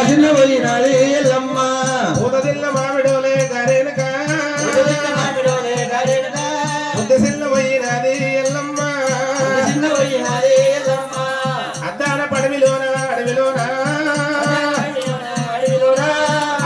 చిన్న పోయినాది ఎల్లమ్మ ఊదదిల్ల మామిడోలే గరేనక ముద్దసిల్ల పోయినాది ఎల్లమ్మ చిన్న పోయినాది ఎల్లమ్మ అద్దాన పడవిలోన అడవిలోన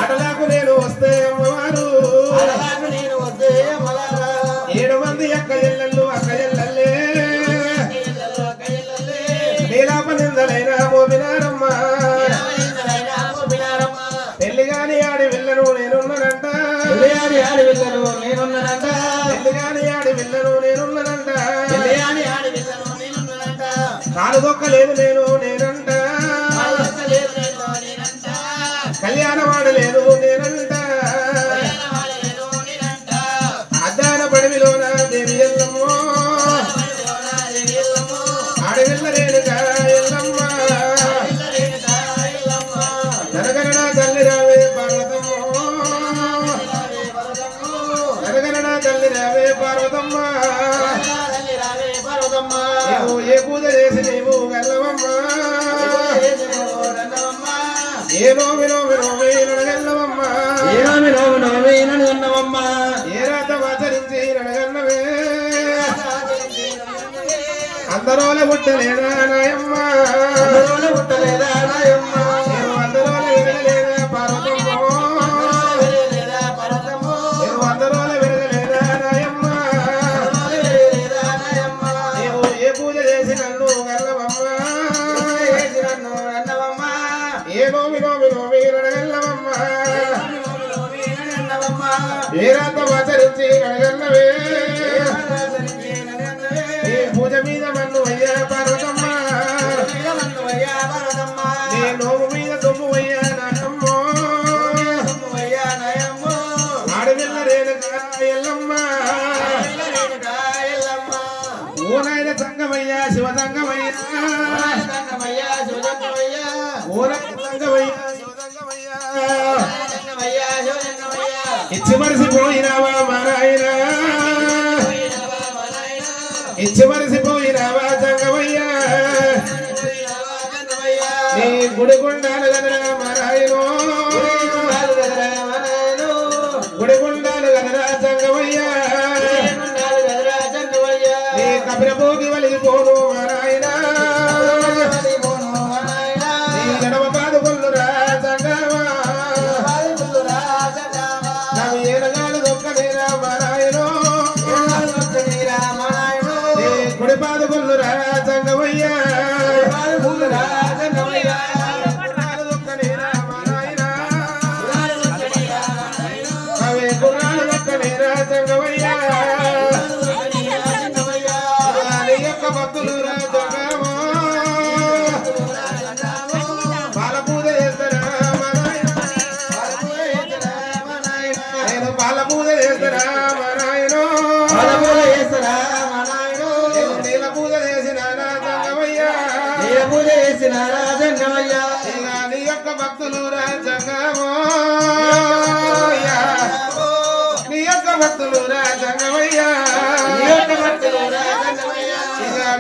ఆటలాకు నేను వస్తే అమ్మవారు 7 మంది అక్క ఎల్లల్లే నీలాప నిందలైన మోమినారమ్మ పెళ్లిగాని ఆడి విల్లను నేనున్నానంట పెళ్లిగాని ఆడి విల్లను నేనున్నానంట కాలు దొక్కలేదు నేనంట కళ్యాణమాడలేదు నేనంట అద్దాన పడివిలోన దేవి ఎల్లమ్మో ఆడవిల్ల రేణుగా ఎల్లమ్మ జనగణన తల్లి రావే పార్వతమ్మో జనగణన తల్లి రావే పార్వతమ్మ ఏ పూజ చేసి నీవు గల్లవమ్మ ఏ నోమి నడగల్లవమ్మ ఏ రాత ఆచరించి నడగన్నవే అందరోల పుట్టలేదా నాయమ్మ అందరోల విరగలేదా పార్వతమ్మ అందరోల విరగలేదా నాయమ్మ ఏ పూజ చేసి నన్ను గల్లవమ్మ ఏ నోమి నడగల్లవమ్మ ఏ రాత ఆచరించి నడగన్నవే పూజ మీద మన్ను అయ్యా పార్వతమ్మ నీ నోము మీద దుమ్ము అయ్యా నాయమ్మో ఆడవిల్ల రేణుగా ఎల్లమ్మ ఓ నాయన సంగమయ్యా శివ సంగమయ్యా ఓ నాయన సంగమయ్యా శివ సంగమయ్యా ఇచ్చి మరిసిపోయినావా మా నాయన ఇచ్చి మరిసిపోయినావా సంగమయ్యా నీ గుడి గుండాలు కదరా మా నాయనో గుడి గుండాలు కదరా సంగమయ్యా నీ కపిరపోగి వలిగిపోను మా నాయన నీ గడవ పాదుకొల్లురా సంగమా నవి ఏనగాలు దొక్కనేరా మా నాయనో నీ గుడి పాదుకొల్లురా సంగమయ్యా నీ యొక్క భక్తులు రాజంగమో నీ యొక్క భక్తులు రాజంగమయ్యా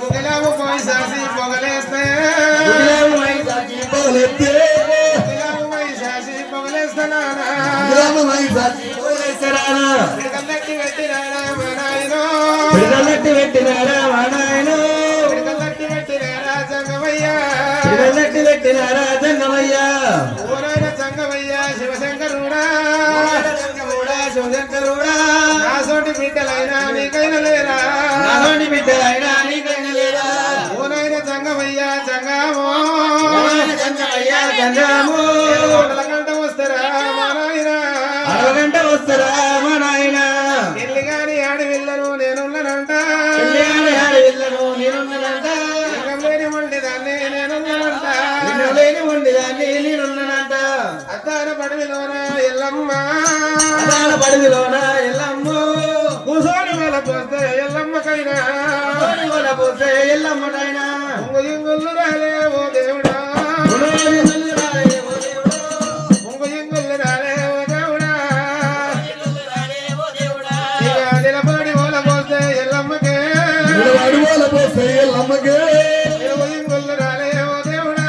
గుగిలాము మైసాసి పొగలేస్తే మైసాసి పొగలేస్తానా పిడకల్లట్టి పెట్టినారా మా నాయనో పిడకల్లట్టి పెట్టినారా మా నాయనో పిడకల్లట్టి పెట్టినారా సంగమయ్యా పిడకల్లట్టి పెట్టినారా సంగమయ్యా ఓరైన సంగమయ్యా శివశంకరుడా శివశంకరుడా నా సోటి బిడ్డలైనా నీకైనా లేరా నా సోటి బిడ్డలైనా నీకైనా లేరా ఓరైన సంగమయ్యా సంగమో సంగమయ్యా సంగమో అలగంట వస్తారా మా నాయన అరగంట వస్తారా మా నాయన ఎల్లిగాని ఆడవిల్లను నేనున్నానంట లేని వండిదాన్ని నేనున్నానంట అద్దాన పడవిలోన ఎల్లమ్మ కూసోని వల పోస్తే ఎల్లమ్మకైనా ఇంగులు రాలే ఓ దేవుడా ఇంగులు రాలే ఓ దేవుడా ఇక నిలబడి ఓల పోస్తే ఎల్లమ్మకే ఇంగులు రాలే ఓ దేవుడా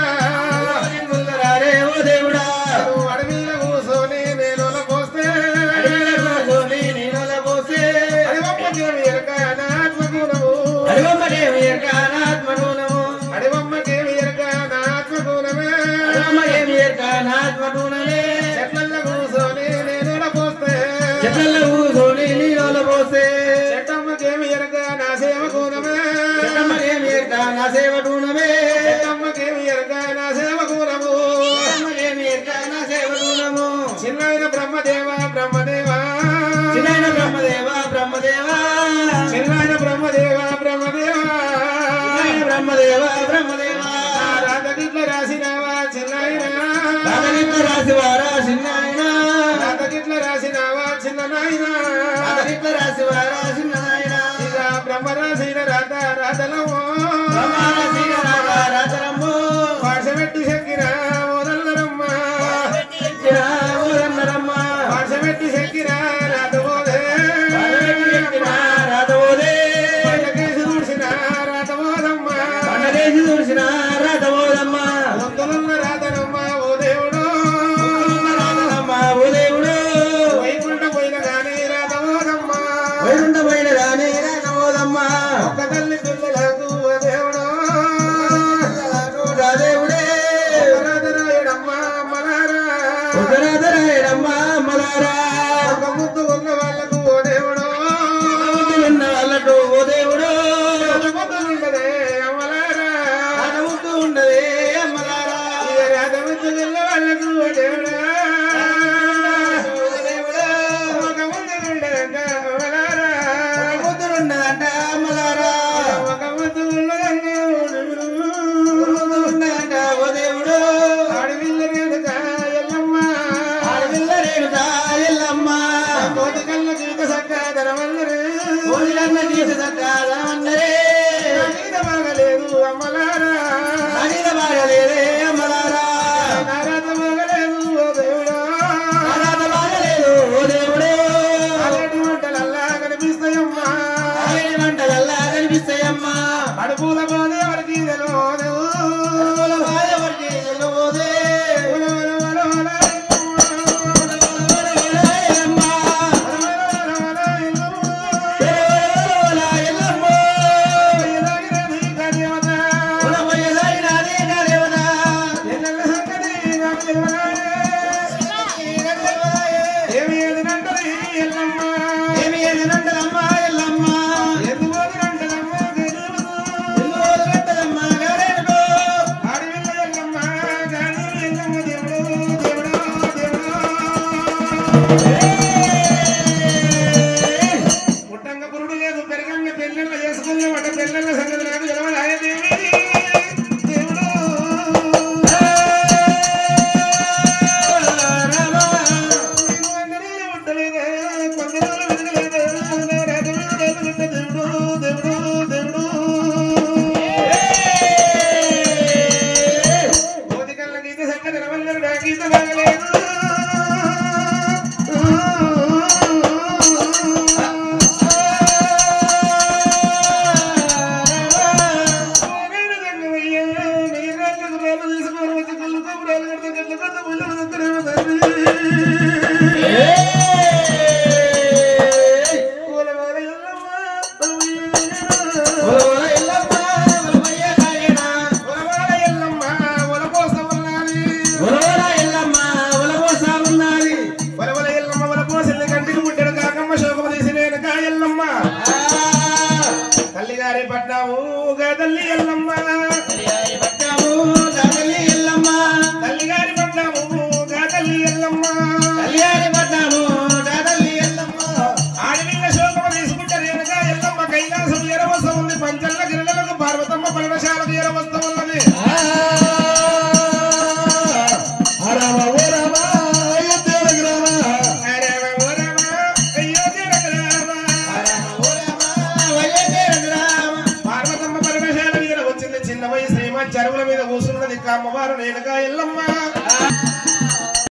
నాత్మటూనమే చెట్లలో కూసోని నేను పోస్తే చెట్లలో కూసోని నీళ్ళ పోస్తే చెట్టమ్మకేమి ఎరక నా సేవకునమే చెట్టమ్మకేమి ఎరక నా సేవటూనమే చెట్టమ్మకేమి ఎరక నా సేవకునము చెట్టమ్మకేమి ఎరక నా సేవటూనము చిన్నైన బ్రహ్మదేవ బ్రహ్మదేవ చిన్నైన బ్రహ్మదేవ బ్రహ్మదేవ చిన్నైన బ్రహ్మదేవ బ్రహ్మదేవ బ్రహ్మదేవ బ్రహ్మదేవ రాతగిట్ల రాసినావా చిన్నైనా రాతగిట్ల రాసివారా చిన్నాయనా రాతగిట్ల రాసినావా చిన్న నాయనా రాతగిట్ల రాసివారా చిన్నాయనా ఇక బ్రహ్మ రాసిన రాత రాతలమో రాసిన రాత రాతలమ్మో పాశమెట్టి శక్కిరా ఓదల్లరమ్మ ఓదన్నరమ్మ పాశమెట్టి శక్కిరా రాతబోదే రాతబోదే పండకేసి దూడ్చిన రాతబోదమ్మ పండకేసి దూడ్చిన రాతబోదమ్మ వంతులున్న రాతనమ్మ ఓ దేవుడు రాతనమ్మ ఓ దేవుడు వైకుంఠ పోయిన గాని రాతబోదమ్మ వైకుంఠ పోయిన గాని రాతబోదమ్మ ఒక్క తల్లి పిల్లలకు ఓ దేవుడు దేవుడే రాతరాయుడమ్మ మలారా రాతరాయుడమ్మ మలారా ఒక ముద్దు ఉన్న వాళ్ళకు ఓ దేవుడు ఉన్న వాళ్ళకు ఓ దేవుడు ముద్దులుండదే అమలారా ముద్దు ఉండదే అమ్మలారా రాతముద్దు వెళ్ళ వాళ్ళకు ఓ దేవుడా ఒక ముద్దులుండదంట అమలారా ముద్దులుండదంట అమ్మలారా ఒక ముద్దు ఉన్నదంట ఉండదంట ఓ దేవుడు ఆడవిల్ల రేణుక ఎల్లమ్మ ఆడపిల్ల రేణుక ఎల్లమ్మ కోతి కళ్ళ గీత సక్కాదరమల్లరే కోడిలన్న తీసి సక్కాదనమన్నరే గీత బాగలేదు అమ్మలారా అనిల బాగలేదే అమ్మలారా నారాత బాగలేదు ఓ దేవుడా ఆరాధ బాగలేదు ఓ దేవుడు అలాంటి వంటలల్లా కనిపిస్తాయమ్మా ఆగని మంటలల్లా కనిపిస్తాయమ్మా అడుపుల పోదే ఎవరికి తెలియదు ఎవరికి తెలియబోదే ఏమి ఏదినంటది ఎల్లమ్మ ఏమి ఏదనంటదమ్మా ఎల్లమ్మ ఎందు పోదినంటదమ్మ గారేనుకో ఆడవిల్ల ఎల్లమ్మ గాని ఎల్లమ్మ దేవుడు దేవుడా దేవుడా పుట్టంగ పురుడు లేదు పెరగంగ పెళ్ళిళ్ళ చేసుకునే వాట పెళ్ళిళ్ళ సంగతి నాకు తెలవదాయ దేవి దేవుడు ఉండలేదే కొందరు వెతకలేదే దేవుడు దేవుడు దేవుడు కోతికల్ల గీత సంగ తెలవల్లరు నా గీత బాగలేదు నీళ్ళు తీసుకొని వచ్చి కళ్ళు కబురాలు కడితే కళ్ళు కొత్త పుల్లు తండ్రి